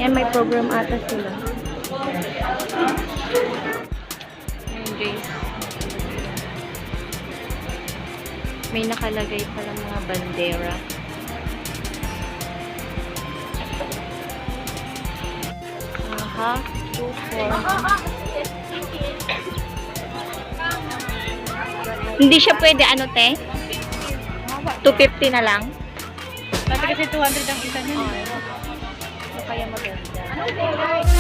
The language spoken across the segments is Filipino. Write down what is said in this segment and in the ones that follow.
Ayan, may program ata sila. Ayan guys. May nakalagay pala mga bandera. Aha, 2, 4. Hindi siya pwede ano te? 250 na lang? Dati kasi 200 ang isa niya. Kaya maganda.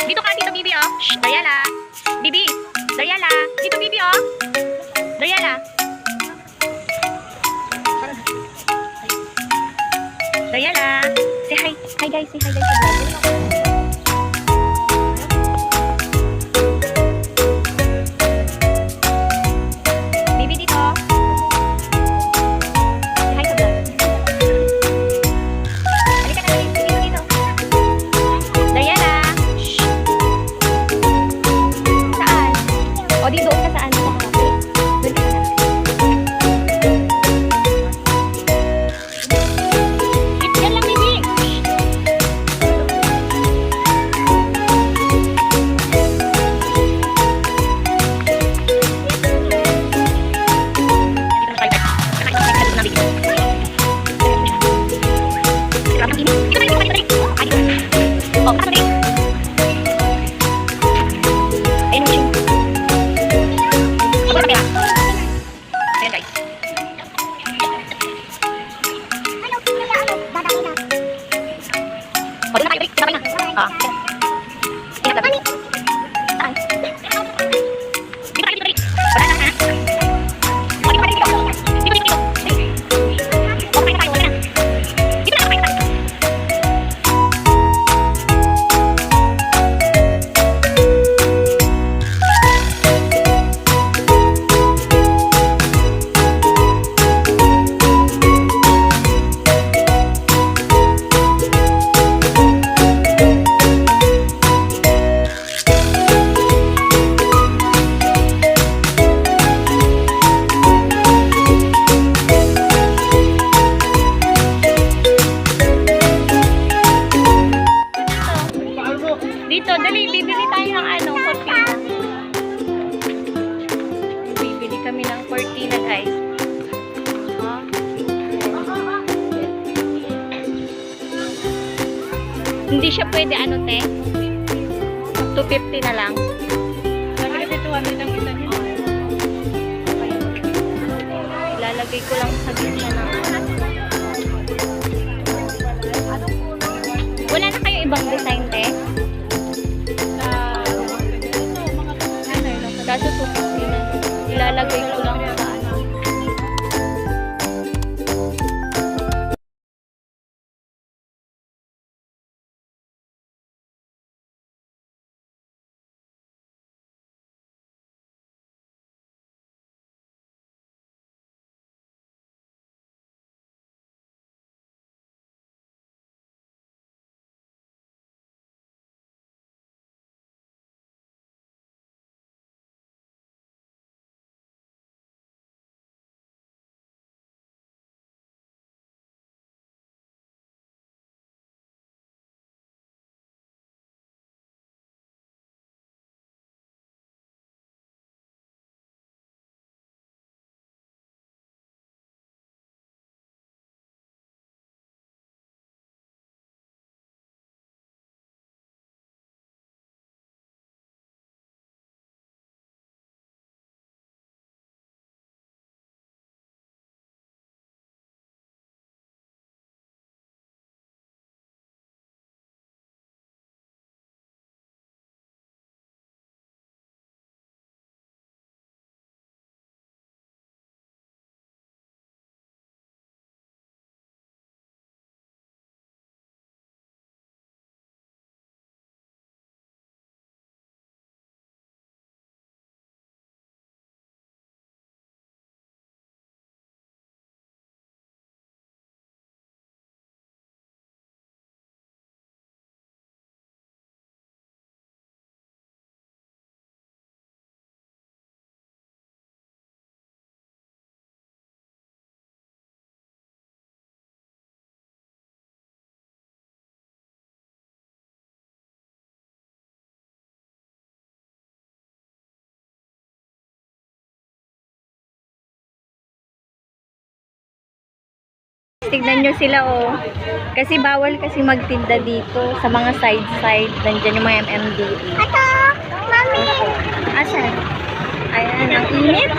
Dito ka, dito, Bibi, oh. Shh, Dariela. Bibi. Dariela. Dito, Bibi, oh. Dariela. Dariela. Say hi. Hi, guys. Say hi, guys. Sa vlog. Bibi, dito. Say hi sa vlog. Halika na, dito, dito. Dariela. Shh. Saan? O, di doon ka saan? Doon ka sa Yan lang, Bibi. Dito, dali, bibili tayo ng ano, cortina. Bibili kami ng cortina, guys. Hindi siya pwede, ano, te? 250 na lang. Dati kasi 200 ang isa niya. Ilalagay ko lang sa gitna ng wala na kayo ibang design, te? Kaso 250 na. Ilalagay ko lang sa ano. Tignan nyo sila, oh. Kasi bawal kasi magtinda dito sa mga side-side. Nandiyan yung mga MMDA. Ito! Mami! Asan? Ayan, ang init.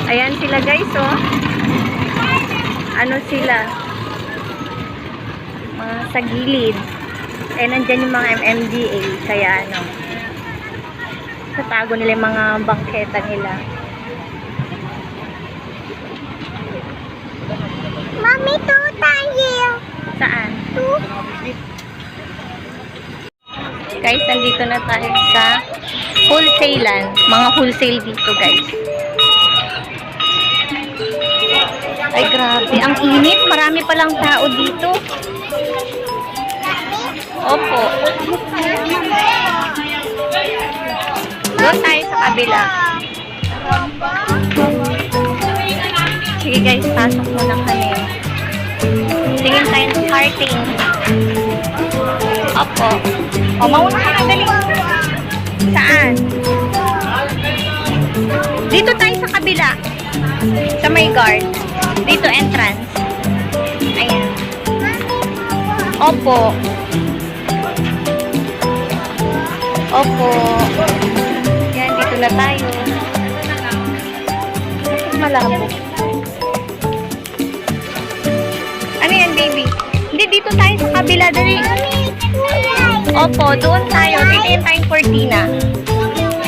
Ayan sila, guys, oh. Ano sila? sa gilid. Eh, nandyan yung mga MMDA. Kaya ano, tatago nila yung mga bangketa nila. Mami, tuh tayo. Saan? Tuh. Guys, nandito na tayo sa wholesale-an. Mga wholesale dito, guys. Ay, grabe. Ang init. Marami palang tao dito. Opo. Doon tayo sa kabila. Sige guys, pasok muna kami. Tingin tayo ng karting. Opo. O, mauna ka na, dali. Saan? Dito tayo sa kabila. Sa may guard. Dito entrance. Ayan. Opo. Opo. Yan, dito na tayo. Bakit malabo? Ano yan, baby? Hindi, dito tayo sa kabila. Dali. Opo, doon tayo. Dito yung tayong cortina.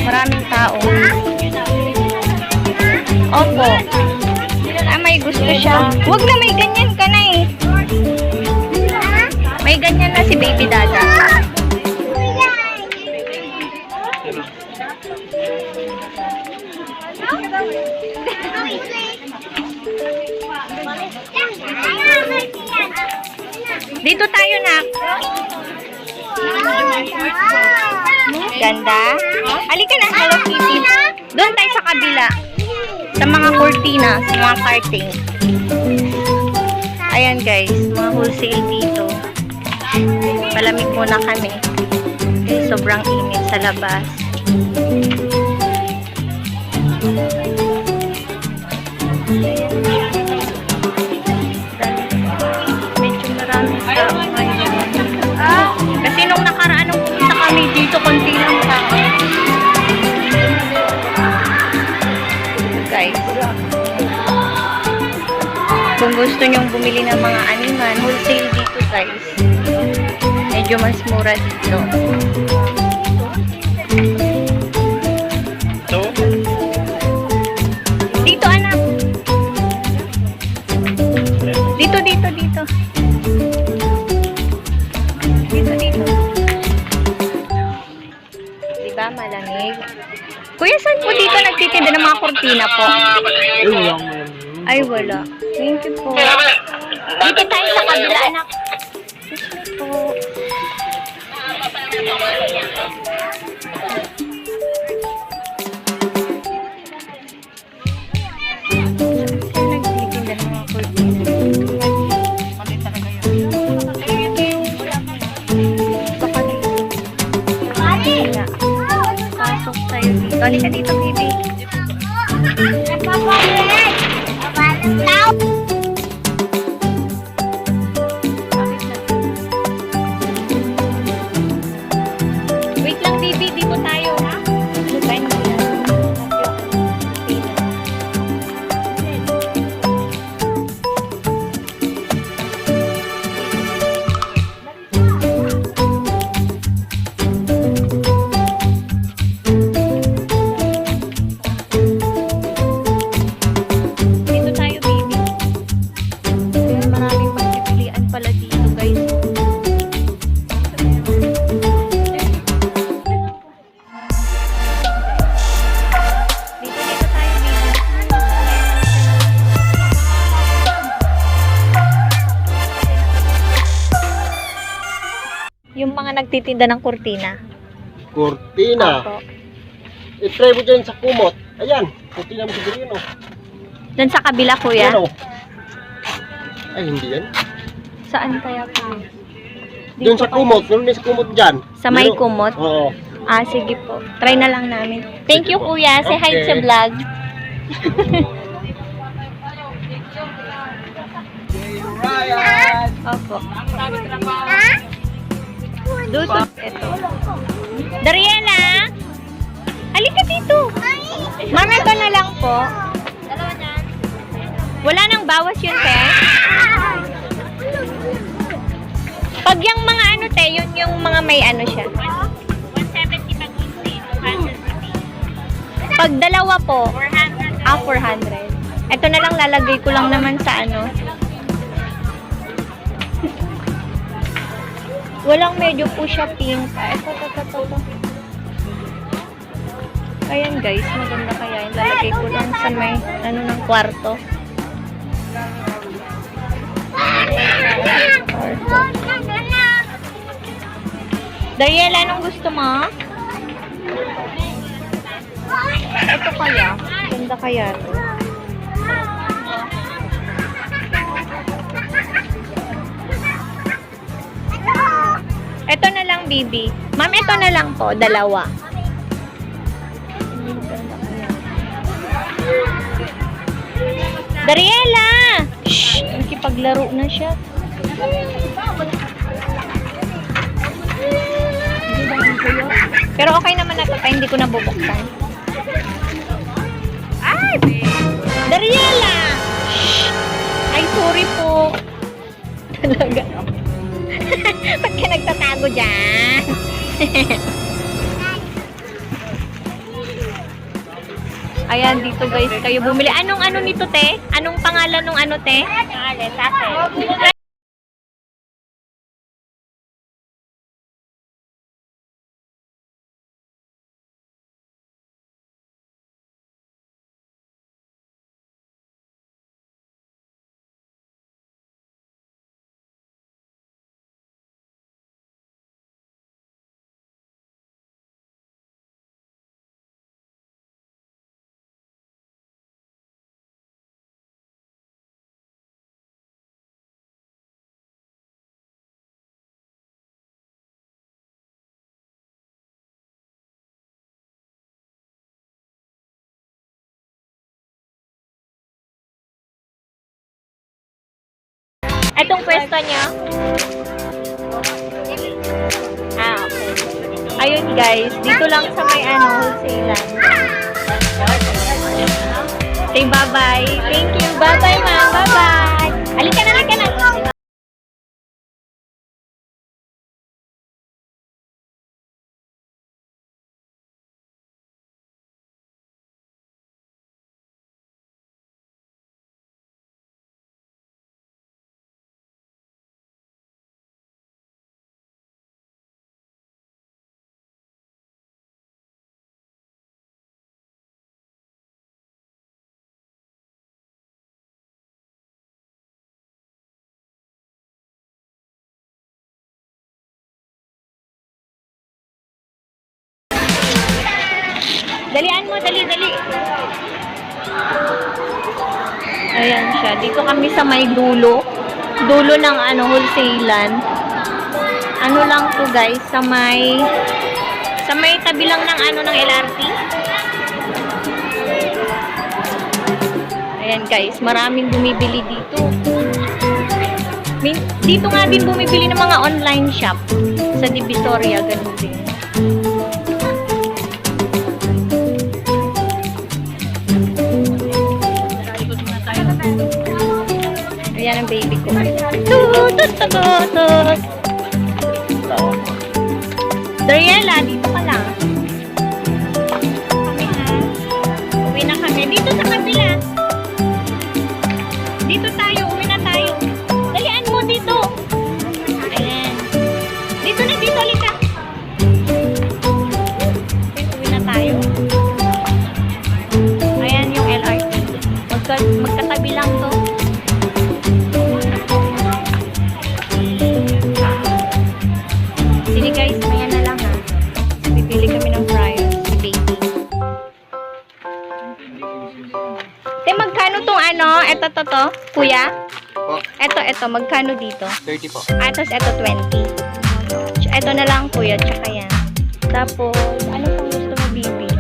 Maraming tao. Opo. Ah, may gusto siya. Huwag na, may ganyan ka na eh. May ganyan na si baby dada. Dito tayo na. Ganda. Halika na, Hello Kitty. Doon tayo sa kabila. Sa mga cortina, sa mga karting. Ayan guys, mga wholesale dito. Palamig muna kami. Okay, sobrang init sa labas. Medyo maraming tao ngayon. Kasi nung nakaraan nung pumunta kami dito, konti lang tao. Guys, kung gusto nyong bumili ng mga animal, wholesale dito guys. Medyo mas mura dito. Dito anak. Dito. Dito. Diba malamig? Kuya, saan po dito nagtitinda ng mga kortina po? Ay, wala. Thank you po. Dito tayo sa kabila, anak. Excuse me po. Saan nagtitinda ng mga kortina? Baka dito. Pasok tayo dito. Halika dito, baby. Wait lang, baby. Dito tayo, ha? Ano ba yung dito tayo, baby. Maraming pagpipilian pala dito, guys. Dito tayo, baby. Yung mga nagtitinda ng kurtina. Cortina. Opo. I-try mo dyan sa kumot. Ayan. Cortina mo siguro yun, oh. Doon sa kabila, kuya. Ano? Ay, hindi yan. Saan kaya po? Doon sa kumot. Doon sa kumot dyan. Sa may Meron. kumot? Oo. Ah, sige po. Try na lang namin. Thank you, kuya. Say hi Okay. sa vlog. Opo. Dito. Ito. Dariana! Halika dito. Mama, ito na lang po. Wala nang bawas yun, te. Pag yung mga ano te, yun yung mga may ano siya. 170 pag unti. 200 pati. Pag dalawa po, 400. 400. Ito na lang lalagay ko lang naman sa ano. Walang medyo po siya pink. Ito. Ayan guys, maganda kaya. Lalagay ko lang sa may ano ng kwarto. Dariela, anong gusto mo? Ito kaya. Ganda kaya to. Ito na lang, baby. Ma'am, ito na lang po. Dalawa. Dariela! Shhh! Nakipaglaro na siya. Pero okay naman na ito. Hindi ko nabubuksan. Ay, babe. Dariela! Shhh! Ay, sorry po. Talaga. Ba't ka nagtatago dyan? Ayan, dito guys, kayo bumili. Anong ano nito, te? Anong pangalan ng ano, te? Sase. Itong pwesto niya? Okay. Ayun guys, dito lang sa may ano, wholesalan. Say bye-bye. Thank you. Bye-bye, ma'am. Bye-bye. Halika na, halika na. Dalian mo, dali. Ayan siya. Dito kami sa may dulo. Dulo ng ano, wholesalan. Ano lang to guys, sa may tabi lang ng ano ng LRT. Ayan guys, maraming bumibili dito. Dito nga din bumibili ng mga online shop. Sa Divisoria, ganun din. Ayan ang baby ko. Tutut. Dariela, dito ka lang. Kami na. Uwi na kami. Dito sa kabila. Dito tayo. Uwi na tayo. Dalian mo dito. Ayan. Dito na. Dito. Halika. Uwi na tayo. Ayan yung LRT. Magkatabi lang to. Sige guys, maya na lang ha. Bibili kami ng fryers. Si baby. Te, magkano tong ano? Ito to? Kuya? Po, Ito. Magkano dito? 30 po. Tapos ito 20. Ito na lang kuya, tsaka yan. Tapos, ano pang gusto mo, baby?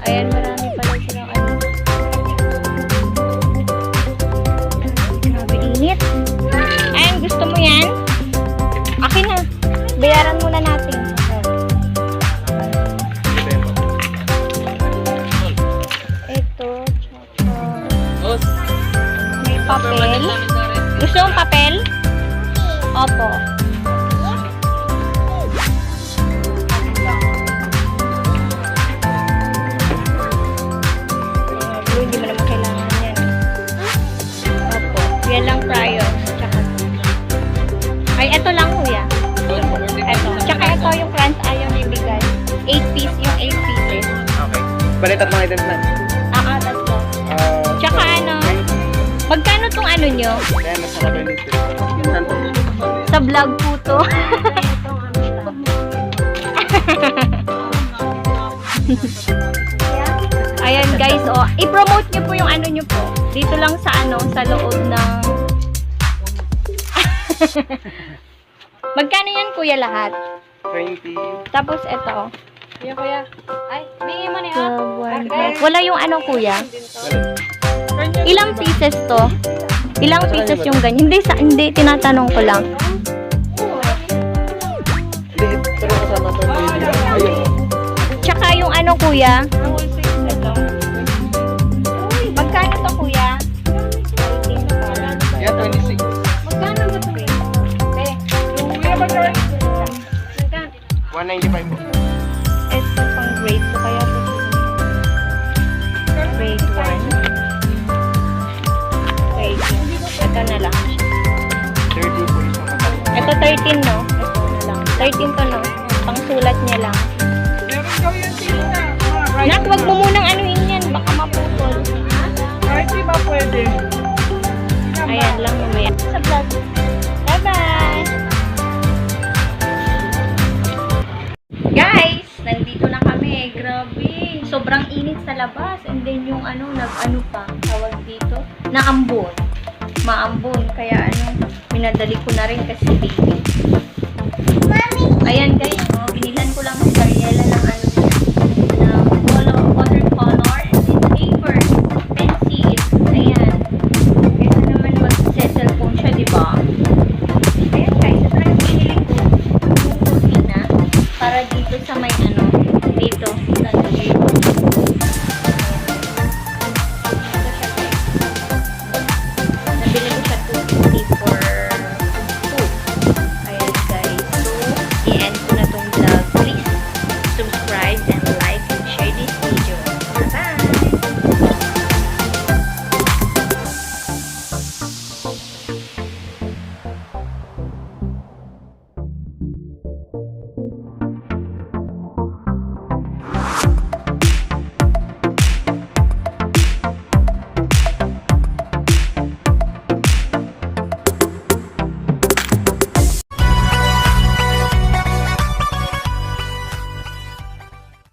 Ayan, marami pala silang ano. Grabe init. Ayan, gusto mo yan? Akin na. Bayaran muna natin. Ito, tsaka may papel. Gusto mong papel? Opo. Bali, tatlong items na. Tatlo. Tsaka ano, magkano tong ano nyo? Kaya nasa labay nito. Saan to? Sa vlog po to. Ayan guys, oh. I-promote nyo po yung ano nyo po. Dito lang sa ano, sa loob ng... Magkano yan kuya lahat? 20. Tapos ito. Kuya, kuya. Ay, bingi mo na Wala yung ano kuya? Ilang pieces to? Ilang pieces yung ganyan? Hindi, tinatanong ko lang. Liit, pero kasama to. Ayun. Tsaka yung ano kuya? Magkano to kuya? Yeah, 26. Magkano ba to? Kuya, magkano? 195 po. Ito pang grade 2 kaya to. Grade 1. Grade 2. Ito na lang. 30 po isang kasama. Ito 13 no? Ito na lang. 13 to no? Pang sulat niya lang. Meron daw yung sila. Nak, wag mo munang anuhin yan. Baka maputol. Kahit di ba pwede? Ayan lang mamaya. Sa vlog. Bye-bye! Guys, nandito na kami. Grabe. Sobrang init sa labas. And then yung ano, nag-ano pa. Tawag dito. Naambon. Maambon. Kaya ano, minadali ko na rin kasi baby. Ayan guys.